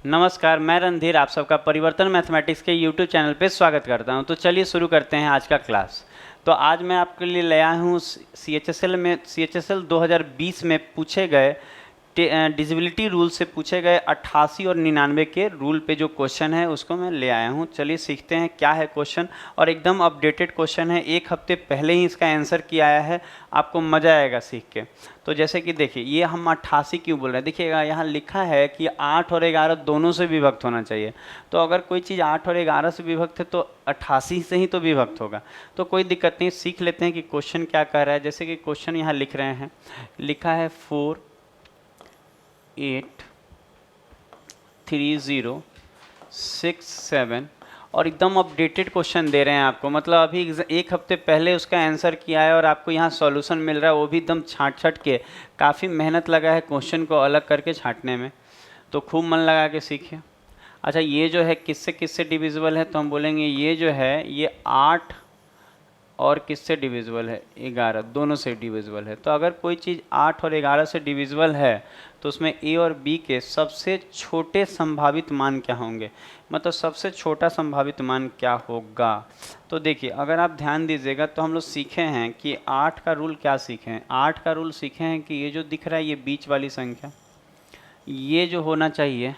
नमस्कार, मैं रणधीर आप सबका परिवर्तन मैथमेटिक्स के यूट्यूब चैनल पे स्वागत करता हूं। तो चलिए शुरू करते हैं आज का क्लास। तो आज मैं आपके लिए ले आया हूं सी एच एस एल 2020 में पूछे गए डिजिबिलिटी रूल से पूछे गए 88 और 99 के रूल पे जो क्वेश्चन है उसको मैं ले आया हूँ। चलिए सीखते हैं क्या है क्वेश्चन। और एकदम अपडेटेड क्वेश्चन है, एक हफ्ते पहले ही इसका आंसर किया आया है, आपको मज़ा आएगा सीख के। तो जैसे कि देखिए, ये हम 88 क्यों बोल रहे हैं, देखिएगा यहाँ लिखा है कि 8 और 11 दोनों से विभक्त होना चाहिए। तो अगर कोई चीज़ 8 और 11 से विभक्त है तो 88 से ही तो विभक्त होगा। तो कोई दिक्कत नहीं, सीख लेते हैं कि क्वेश्चन क्या कह रहा है। जैसे कि क्वेश्चन यहाँ लिख रहे हैं, लिखा है 4 8 3 0 6 7 और एकदम अपडेटेड क्वेश्चन दे रहे हैं आपको। मतलब अभी एक हफ्ते पहले उसका आंसर किया है और आपको यहाँ सॉल्यूशन मिल रहा है, वो भी एकदम छाँट के। काफ़ी मेहनत लगा है क्वेश्चन को अलग करके छाँटने में, तो खूब मन लगा के सीखिए। अच्छा, ये जो है किससे किससे डिविजिबल है, तो हम बोलेंगे ये जो है ये 8 और किससे डिविजिबल है, 11, दोनों से डिविजिबल है। तो अगर कोई चीज़ 8 और 11 से डिविजिबल है तो उसमें ए और बी के सबसे छोटे संभावित मान क्या होंगे, मतलब सबसे छोटा संभावित मान क्या होगा। तो देखिए, अगर आप ध्यान दीजिएगा तो हम लोग सीखे हैं कि 8 का रूल क्या सीखे हैं। 8 का रूल सीखे हैं कि ये जो दिख रहा है ये बीच वाली संख्या, ये जो होना चाहिए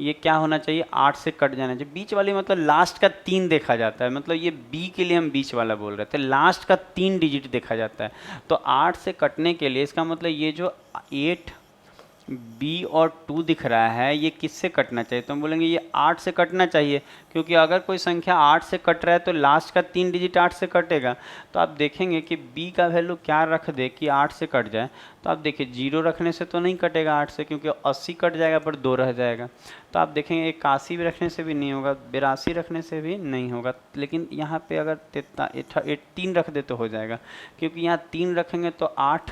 ये क्या होना चाहिए, 8 से कट जाना चाहिए। बीच वाली मतलब लास्ट का 3 देखा जाता है, मतलब ये बी के लिए हम बीच वाला बोल रहे थे, लास्ट का 3 डिजिट देखा जाता है। तो 8 से कटने के लिए इसका मतलब ये जो 8 बी और 2 दिख रहा है ये किससे कटना चाहिए, तो हम बोलेंगे ये 8 से कटना चाहिए। क्योंकि अगर कोई संख्या 8 से कट रहा है तो लास्ट का 3 डिजिट 8 से कटेगा। तो आप देखेंगे कि बी का वैल्यू क्या रख दे कि 8 से कट जाए। तो आप देखिए 0 रखने से तो नहीं कटेगा 8 से, क्योंकि 80 कट जाएगा पर 2 रह जाएगा। तो आप देखेंगे 81 भी रखने से भी नहीं होगा, 82 रखने से भी नहीं होगा। लेकिन यहाँ पे अगर 3 रख दे तो हो जाएगा, क्योंकि यहाँ 3 रखेंगे तो 8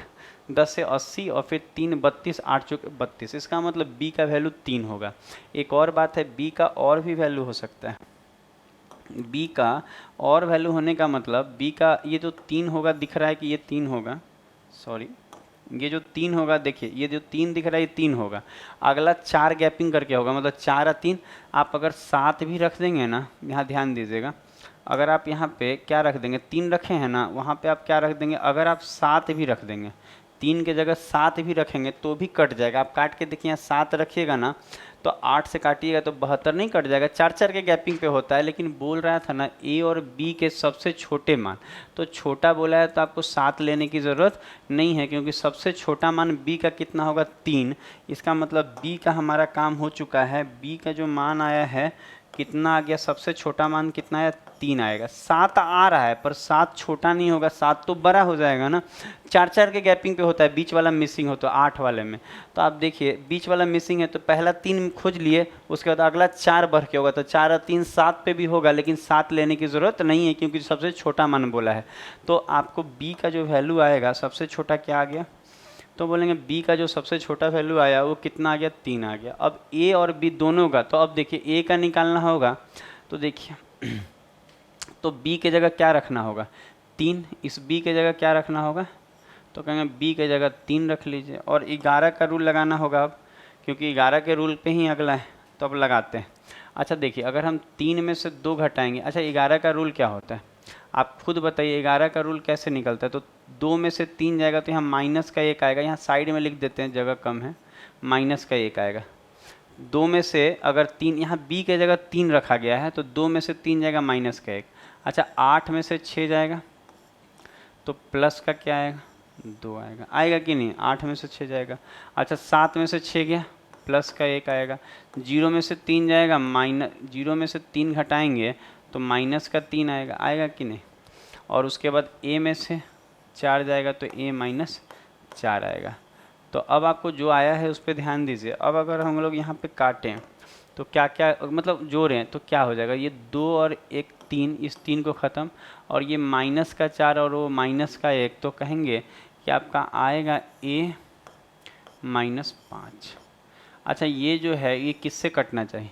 10 से 80 और फिर 3 32, 8 चौके 32। इसका मतलब बी का वैल्यू 3 होगा। एक और बात है, बी का और भी वैल्यू हो सकता है। बी का और वैल्यू होने का मतलब बी का ये जो 3 होगा, दिख रहा है कि ये 3 होगा, सॉरी ये जो 3 होगा, देखिए ये जो 3 दिख रहा है ये 3 होगा। अगला 4 गैपिंग करके होगा, मतलब 4 और 3। आप अगर 7 भी रख देंगे ना, यहाँ ध्यान दीजिएगा, अगर आप यहाँ पे क्या रख देंगे, 3 रखे हैं ना, वहाँ पे आप क्या रख देंगे, अगर आप 7 भी रख देंगे, 3 के जगह 7 भी रखेंगे तो भी कट जाएगा। आप काट के देखिए, यहाँ 7 रखिएगा ना तो 8 से काटिएगा तो 72 नहीं कट जाएगा। 4 के गैपिंग पे होता है। लेकिन बोल रहा था ना ए और बी के सबसे छोटे मान, तो छोटा बोला है तो आपको 7 लेने की ज़रूरत नहीं है, क्योंकि सबसे छोटा मान बी का कितना होगा, 3। इसका मतलब बी का हमारा काम हो चुका है। बी का जो मान आया है कितना आ गया, सबसे छोटा मान कितना आया, 3 आएगा। 7 आ रहा है पर 7 छोटा नहीं होगा, 7 तो बड़ा हो जाएगा ना। 4 के गैपिंग पे होता है, बीच वाला मिसिंग हो तो 8 वाले में। तो आप देखिए बीच वाला मिसिंग है तो पहला 3 खोज लिए, उसके बाद अगला 4 बढ़ के होगा, तो 4 और 3 7 पे भी होगा, लेकिन 7 लेने की ज़रूरत नहीं है क्योंकि सबसे छोटा मान बोला है। तो आपको बी का जो वैल्यू आएगा, सबसे छोटा क्या आ गया, तो बोलेंगे बी का जो सबसे छोटा वैल्यू आया वो कितना आ गया, 3 आ गया। अब ए और बी दोनों का, तो अब देखिए ए का निकालना होगा, तो देखिए तो बी के जगह क्या रखना होगा, 3। इस बी के जगह क्या रखना होगा, तो कहेंगे बी के जगह 3 रख लीजिए। और 11 का रूल लगाना होगा अब, क्योंकि 11 के रूल पे ही अगला है, तो अब लगाते हैं। अच्छा देखिए, अगर हम 3 में से 2 घटाएंगे, अच्छा 11 का रूल क्या होता है आप खुद बताइए, 11 का रूल कैसे निकलता है। तो 2 में से 3 जाएगा तो यहाँ माइनस का 1 आएगा, यहाँ साइड में लिख देते हैं जगह कम है, माइनस का 1 आएगा। 2 में से अगर 3, यहाँ बी के जगह 3 रखा गया है तो 2 में से 3 जाएगा माइनस का 1। अच्छा 8 में से 6 जाएगा तो प्लस का क्या आएगा, 2 आएगा। आएगा कि नहीं, 8 में से 6 जाएगा। अच्छा 7 में से 6 गया, प्लस का 1 आएगा। 0 में से 3 जाएगा, माइनस 0 में से 3 घटाएंगे तो माइनस का 3 आएगा। आएगा कि नहीं। और उसके बाद ए में से 4 जाएगा तो ए माइनस 4 आएगा। तो अब आपको जो आया है उस पर ध्यान दीजिए। अब अगर हम लोग यहाँ पे काटें तो क्या क्या, मतलब जोड़ें तो क्या हो जाएगा, ये 2 और 1 3, इस 3 को ख़त्म, और ये माइनस का 4 और वो माइनस का 1, तो कहेंगे कि आपका आएगा ए माइनस 5। अच्छा ये जो है ये किससे कटना चाहिए,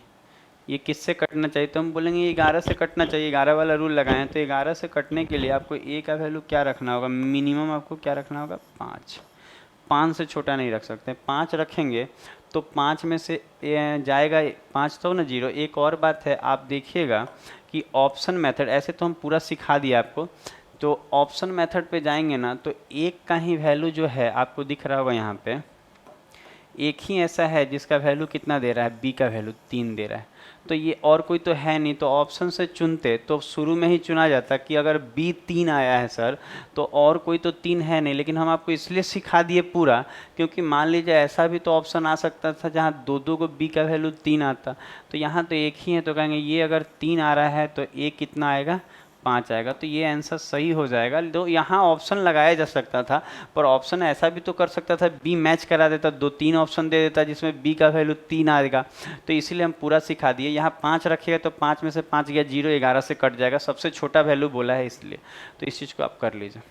ये किससे कटना चाहिए, तो हम बोलेंगे ये 11 से कटना चाहिए। 11 वाला रूल लगाएं तो 11 से कटने के लिए आपको ए का वैल्यू क्या रखना होगा, मिनिमम आपको क्या रखना होगा, 5। 5 से छोटा नहीं रख सकते। 5 रखेंगे तो 5 में से जाएगा 5 तो ना 0। एक और बात है, आप देखिएगा कि ऑप्शन मेथड, ऐसे तो हम पूरा सिखा दिया आपको, तो ऑप्शन मेथड पे जाएंगे ना तो एक का ही वैल्यू जो है आपको दिख रहा होगा यहाँ पे, एक ही ऐसा है जिसका वैल्यू कितना दे रहा है, बी का वैल्यू 3 दे रहा है। तो ये और कोई तो है नहीं, तो ऑप्शन से चुनते तो शुरू में ही चुना जाता कि अगर बी 3 आया है सर तो और कोई तो 3 है नहीं। लेकिन हम आपको इसलिए सिखा दिए पूरा क्योंकि मान लीजिए ऐसा भी तो ऑप्शन आ सकता था जहाँ दो दो को बी का वैल्यू 3 आता, तो यहाँ तो एक ही है, तो कहेंगे ये अगर 3 आ रहा है तो ए कितना आएगा, 5 आएगा। तो ये आंसर सही हो जाएगा। तो यहाँ ऑप्शन लगाया जा सकता था, पर ऑप्शन ऐसा भी तो कर सकता था बी मैच करा देता, 2-3 ऑप्शन दे देता जिसमें बी का वैल्यू 3 आएगा। तो इसीलिए हम पूरा सिखा दिए। यहाँ 5 रखिएगा तो 5 में से 5 गया 0, 11 से कट जाएगा, सबसे छोटा वैल्यू बोला है इसलिए। तो इस चीज़ को आप कर लीजिए।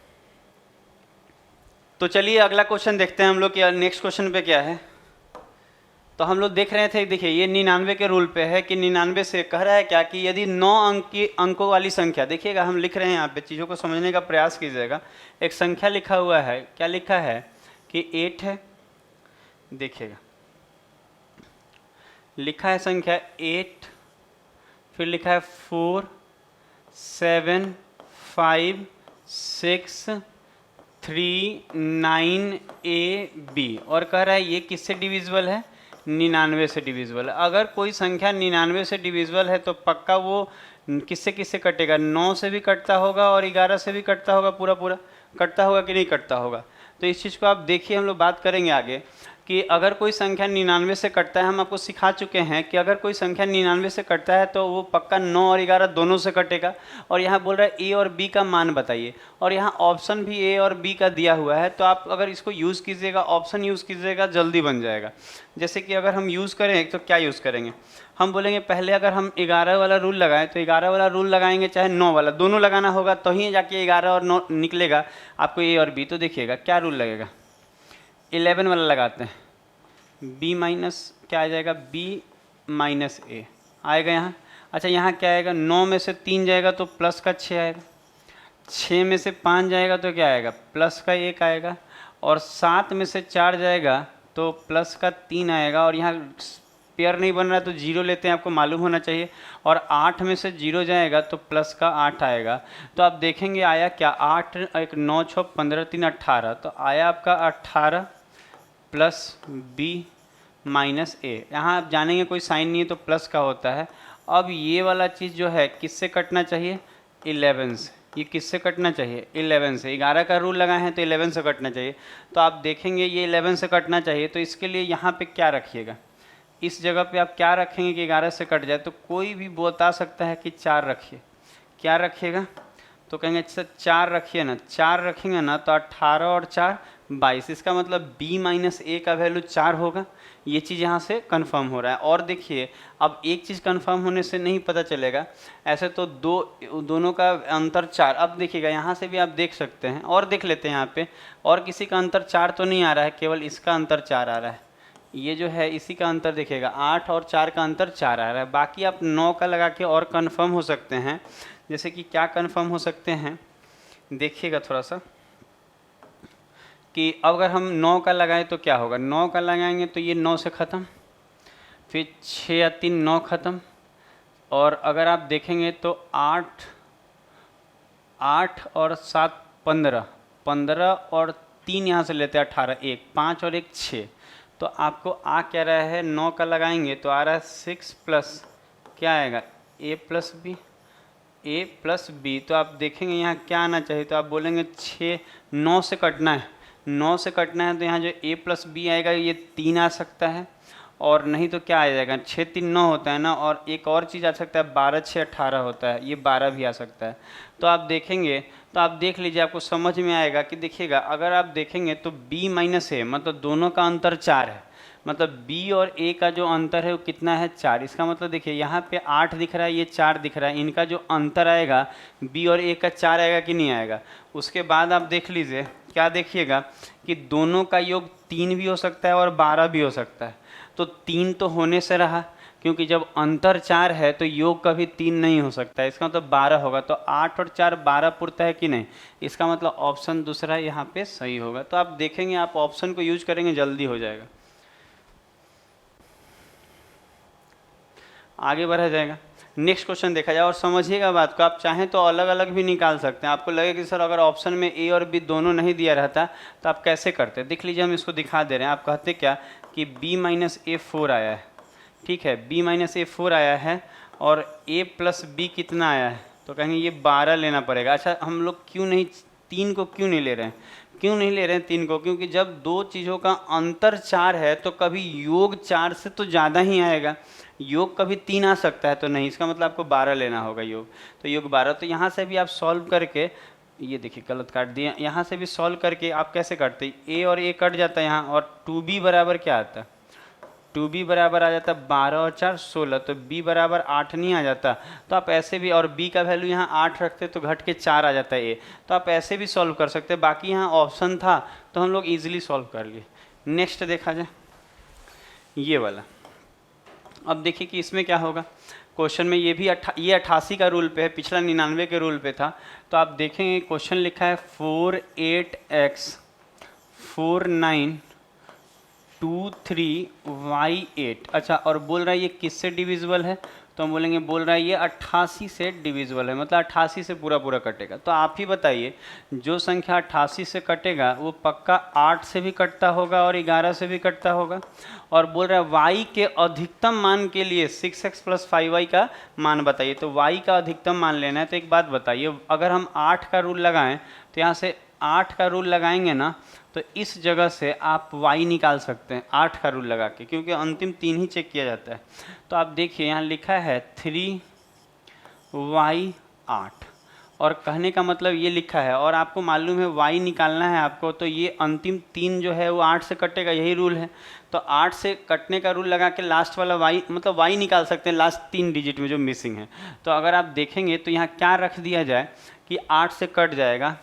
तो चलिए अगला क्वेश्चन देखते हैं हम लोग कि नेक्स्ट क्वेश्चन पे क्या है। तो हम लोग देख रहे थे, देखिए ये 99 के रूल पे है कि 99 से कह रहा है क्या कि यदि 9 अंक की अंकों वाली संख्या, देखिएगा हम लिख रहे हैं यहाँ पे, चीज़ों को समझने का प्रयास कीजिएगा। एक संख्या लिखा हुआ है, क्या लिखा है कि 8 है, देखिएगा लिखा है संख्या 8, फिर लिखा है 4 7 5 6 3 9 ए बी, और कह रहा है ये किससे डिविजिबल है, 99 से डिविजिबल है। अगर कोई संख्या 99 से डिविजिबल है तो पक्का वो किससे किससे कटेगा, 9 से भी कटता होगा और 11 से भी कटता होगा, पूरा पूरा कटता होगा कि नहीं कटता होगा। तो इस चीज़ को आप देखिए, हम लोग बात करेंगे आगे कि अगर कोई संख्या 99 से कटता है, हम आपको सिखा चुके हैं कि अगर कोई संख्या 99 से कटता है तो वो पक्का 9 और 11 दोनों से कटेगा। और यहाँ बोल रहा है ए और बी का मान बताइए, और यहाँ ऑप्शन भी ए और बी का दिया हुआ है। तो आप अगर इसको यूज़ कीजिएगा, ऑप्शन यूज़ कीजिएगा, जल्दी बन जाएगा। जैसे कि अगर हम यूज़ करें तो क्या यूज़ करेंगे, हम बोलेंगे पहले अगर हम 11 वाला रूल लगाएं तो 11 वाला रूल लगाएंगे चाहे 9 वाला, दोनों लगाना होगा तो ही जाके 11 और 9 निकलेगा आपको ए और बी। तो देखिएगा क्या रूल लगेगा, 11 वाला लगाते हैं, b माइनस क्या आ जाएगा, b माइनस ए आएगा यहाँ। अच्छा यहाँ क्या आएगा, 9 में से 3 जाएगा तो प्लस का 6 आएगा, 6 में से 5 जाएगा तो क्या आएगा, प्लस का 1 आएगा, और 7 में से 4 जाएगा तो प्लस का 3 आएगा। और यहाँ पेयर नहीं बन रहा तो 0 लेते हैं, आपको मालूम होना चाहिए। और 8 में से 0 जाएगा तो प्लस का 8 आएगा। तो आप देखेंगे आया क्या, 8 1 9 6 15 3 18, तो आया आपका 18 प्लस बी माइनस ए। यहाँ आप जानेंगे कोई साइन नहीं है तो प्लस का होता है। अब ये वाला चीज़ जो है किससे कटना चाहिए, 11 से। ये किससे कटना चाहिए, 11 से। 11 का रूल लगाए हैं तो 11 से कटना चाहिए। तो आप देखेंगे ये 11 से कटना चाहिए, तो इसके लिए यहाँ पे क्या रखिएगा, इस जगह पे आप क्या रखेंगे कि 11 से कट जाए। तो कोई भी बता सकता है कि 4 रखिए, क्या रखिएगा, तो कहेंगे अच्छा 4 रखिए ना, 4 रखेंगे ना तो 18 और 4 22, इसका मतलब b माइनस ए का वैल्यू 4 होगा। ये चीज़ यहाँ से कंफर्म हो रहा है। और देखिए अब एक चीज़ कंफर्म होने से नहीं पता चलेगा, ऐसे तो दोनों का अंतर 4। अब देखिएगा यहाँ से भी आप देख सकते हैं, और देख लेते हैं यहाँ पे, और किसी का अंतर 4 तो नहीं आ रहा है, केवल इसका अंतर 4 आ रहा है। ये जो है इसी का अंतर देखिएगा, 8 और 4 का अंतर 4 आ रहा है। बाकी आप 9 का लगा के और कंफर्म हो सकते हैं। जैसे कि क्या कंफर्म हो सकते हैं, देखिएगा थोड़ा सा कि अगर हम 9 का लगाएं तो क्या होगा, 9 का लगाएंगे तो ये 9 से ख़त्म, फिर 6 या 3 9 ख़त्म, और अगर आप देखेंगे तो 8 और 7 15 और 3 यहाँ से लेते हैं 18, 1 5 और 1 6। तो आपको आ क्या रहा है, 9 का लगाएंगे तो आ रहा है 6 प्लस क्या आएगा, a प्लस बी। तो आप देखेंगे यहाँ क्या आना चाहिए, तो आप बोलेंगे 6 9 से कटना है, 9 से कटना है तो यहाँ जो a प्लस बी आएगा ये 3 आ सकता है, और नहीं तो क्या आ जाएगा, 6 3 9 होता है ना, और एक और चीज़ आ सकता है 12 6 18 होता है, ये 12 भी आ सकता है। तो आप देखेंगे तो आप देख लीजिए, आपको समझ में आएगा कि देखिएगा अगर आप देखेंगे तो b माइनस ए मतलब दोनों का अंतर 4 है, मतलब b और a का जो अंतर है वो कितना है, 4। इसका मतलब देखिए यहाँ पे 8 दिख रहा है, ये 4 दिख रहा है, इनका जो अंतर आएगा b और a का 4 आएगा कि नहीं आएगा। उसके बाद आप देख लीजिए क्या, देखिएगा कि दोनों का योग 3 भी हो सकता है और 12 भी हो सकता है। तो 3 तो होने से रहा, क्योंकि जब अंतर 4 है तो योग कभी 3 नहीं हो सकता है, इसका मतलब 12 होगा। तो 8 और 4 12 पुरता है कि नहीं, इसका मतलब ऑप्शन दूसरा यहाँ पे सही होगा। तो आप देखेंगे, आप ऑप्शन को यूज करेंगे जल्दी हो जाएगा। आगे बढ़ा जाएगा। नेक्स्ट क्वेश्चन देखा जाए और समझिएगा बात को, आप चाहें तो अलग अलग भी निकाल सकते हैं। आपको लगे कि सर अगर ऑप्शन में ए और बी दोनों नहीं दिया रहता तो आप कैसे करते? देख लीजिए, हम इसको दिखा दे रहे हैं। आप कहते क्या कि b माइनस ए 4 आया है, ठीक है, b माइनस ए 4 आया है और a प्लस बी कितना आया है, तो कहेंगे ये 12 लेना पड़ेगा। अच्छा, हम लोग क्यों नहीं 3 को क्यों नहीं ले रहे हैं? क्यों नहीं ले रहे हैं 3 को? क्योंकि जब दो चीज़ों का अंतर 4 है तो कभी योग 4 से तो ज़्यादा ही आएगा, योग कभी 3 आ सकता है, तो नहीं, इसका मतलब आपको 12 लेना होगा योग। तो योग 12, तो यहाँ से भी आप सॉल्व करके, ये देखिए गलत काट दिया, यहाँ से भी सॉल्व करके आप कैसे करते? ए और ए कट जाता है यहाँ, और 2b बराबर क्या आता है? 2b बराबर आ जाता है 12 और 4 16, तो b बराबर 8 नहीं आ जाता? तो आप ऐसे भी, और b का वैल्यू यहाँ 8 रखते तो घट के 4 आ जाता है a, तो आप ऐसे भी सॉल्व कर सकते हैं। बाकी यहाँ ऑप्शन था तो हम लोग इजीली सॉल्व कर लिए। नेक्स्ट देखा जाए ये वाला। अब देखिए कि इसमें क्या होगा। क्वेश्चन में ये भी ये 88 का रूल पे है, पिछला 99 के रूल पे था। तो आप देखेंगे क्वेश्चन लिखा है 48x 49 23y8। अच्छा, और बोल रहा है ये किससे डिविजिबल है? तो हम बोलेंगे, बोल रहा है ये 88 से डिविजिबल है, मतलब 88 से पूरा पूरा कटेगा। तो आप ही बताइए, जो संख्या 88 से कटेगा वो पक्का 8 से भी कटता होगा और 11 से भी कटता होगा। और बोल रहा है y के अधिकतम मान के लिए 6x प्लस 5y का मान बताइए। तो y का अधिकतम मान लेना है। तो एक बात बताइए, अगर हम 8 का रूल लगाएं तो यहाँ से 8 का रूल लगाएंगे ना, तो इस जगह से आप y निकाल सकते हैं 8 का रूल लगा के, क्योंकि अंतिम 3 ही चेक किया जाता है। तो आप देखिए यहाँ लिखा है 3y8, और कहने का मतलब ये लिखा है, और आपको मालूम है y निकालना है आपको, तो ये अंतिम 3 जो है वो 8 से कटेगा, यही रूल है। तो 8 से कटने का रूल लगा के लास्ट वाला y, मतलब y निकाल सकते हैं लास्ट 3 डिजिट में जो मिसिंग है। तो अगर आप देखेंगे तो यहाँ क्या रख दिया जाए कि 8 से कट जाएगा,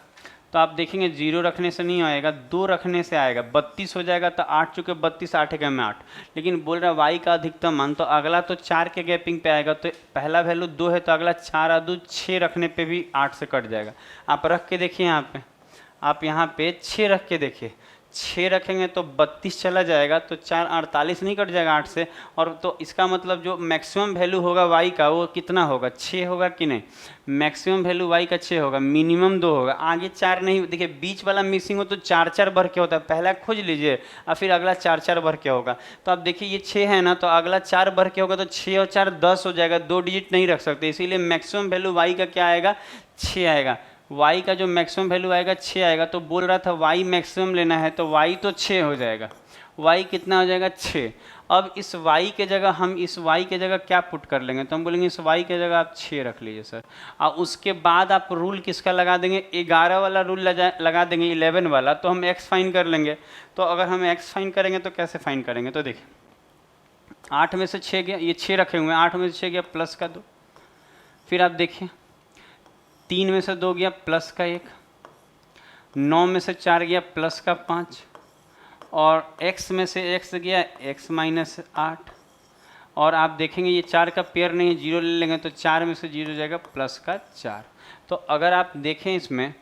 तो आप देखेंगे 0 रखने से नहीं आएगा, 2 रखने से आएगा, 32 हो जाएगा। तो 8 चुके 32, 8 के में 8, लेकिन बोल रहा है y का अधिकतम मान, तो अगला तो 4 के गैपिंग पे आएगा। तो पहला वैल्यू 2 है, तो अगला 4 आ 2 6 रखने पे भी 8 से कट जाएगा। आप रख के देखिए यहाँ पे, आप यहाँ पे 6 रख के देखिए, 6 रखेंगे तो 32 चला जाएगा, तो 4 48 नहीं कट जाएगा 8 से। और तो इसका मतलब जो मैक्सिमम वैल्यू होगा y का वो कितना होगा? 6 होगा कि नहीं? मैक्सिमम वैल्यू y का 6 होगा, मिनिमम 2 होगा, आगे 4 नहीं। देखिए बीच वाला मिसिंग हो तो 4 4 भर के होता है, पहला खोज लीजिए और फिर अगला 4 4 भर के होगा। तो आप देखिए ये 6 है ना, तो अगला 4 भर के होगा, तो 6 और 4 10 हो जाएगा, 2 डिजिट नहीं रख सकते, इसीलिए मैक्सिमम वैल्यू y का क्या आएगा? 6 आएगा। y का जो मैक्सिमम वैल्यू आएगा 6 आएगा। तो बोल रहा था y मैक्सिमम लेना है, तो y तो 6 हो जाएगा, y कितना हो जाएगा? 6। अब इस y के जगह हम इस y के जगह क्या पुट कर लेंगे? तो हम बोलेंगे इस y के जगह आप 6 रख लीजिए सर, और उसके बाद आप रूल किसका लगा देंगे? 11 वाला रूल लगा देंगे, 11 वाला। तो हम x फाइन कर लेंगे। तो अगर हम x फाइन करेंगे तो कैसे फाइन करेंगे? तो देखिए 8 में से 6 गया, ये 6 रखे हुए हैं, 8 में से 6 गया प्लस का 2, फिर आप देखिए 3 में से 2 गया प्लस का 1, 9 में से 4 गया प्लस का 5, और x में से x गया x माइनस 8, और आप देखेंगे ये 4 का पेयर नहीं है, 0 ले लेंगे तो 4 में से 0 जाएगा प्लस का 4। तो अगर आप देखें इसमें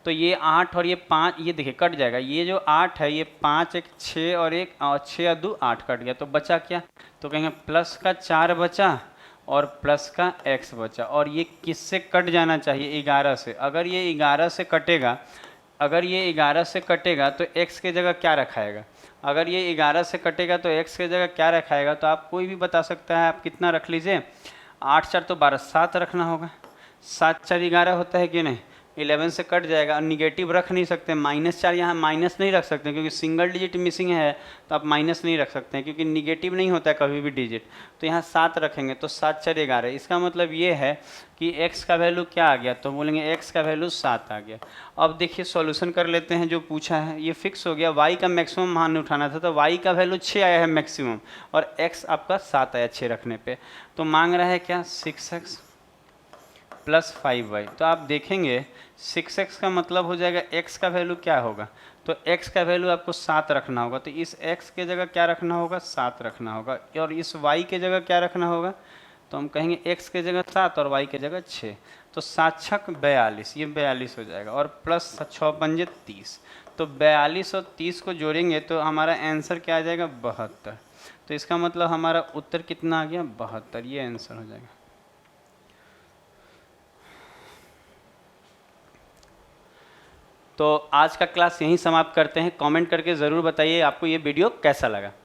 तो ये 8 और ये 5, ये देखिए कट जाएगा, ये जो 8 है ये 5 एक 6 और 6 और 2 8 कट गया, तो बचा क्या? तो कहेंगे प्लस का 4 बचा और प्लस का x बचा। और ये किससे कट जाना चाहिए? 11 से। अगर ये 11 से कटेगा, अगर ये 11 से कटेगा तो x के जगह क्या रखाएगा? अगर ये 11 से कटेगा तो x के जगह क्या रखाएगा? तो आप कोई भी बता सकता है, आप कितना रख लीजिए, 8 4 तो 12, 7 रखना होगा, 7 4 11 होता है कि नहीं? 11 से कट जाएगा, और निगेटिव रख नहीं सकते, -4 यहाँ माइनस नहीं रख सकते क्योंकि सिंगल डिजिट मिसिंग है, तो आप माइनस नहीं रख सकते हैं क्योंकि निगेटिव नहीं होता है कभी भी डिजिट। तो यहाँ 7 रखेंगे तो 7 4 11, इसका मतलब ये है कि x का वैल्यू क्या आ गया? तो बोलेंगे x का वैल्यू 7 आ गया। अब देखिए सॉल्यूशन कर लेते हैं, जो पूछा है ये फिक्स हो गया, y का मैक्सिमम मान उठाना था, तो y का वैल्यू 6 आया है मैक्सिमम, और x आपका 7 आया 6 रखने पे। तो मांग रहा है क्या? 6x plus 5y। तो आप देखेंगे 6x का मतलब हो जाएगा x का वैल्यू क्या होगा? तो x का वैल्यू आपको 7 रखना होगा, तो इस x के जगह क्या रखना होगा? 7 रखना होगा, और इस y के जगह क्या रखना होगा? तो हम कहेंगे x के जगह 7 और y के जगह 6, तो 7 छक 42, ये 42 हो जाएगा, और प्लस 6 पंजे 30, तो 42 और 30 को जोड़ेंगे तो हमारा आंसर क्या आ जाएगा? 72। तो इसका मतलब हमारा उत्तर कितना आ गया, 72, ये आंसर हो जाएगा। तो आज का क्लास यहीं समाप्त करते हैं। कमेंट करके ज़रूर बताइए आपको ये वीडियो कैसा लगा।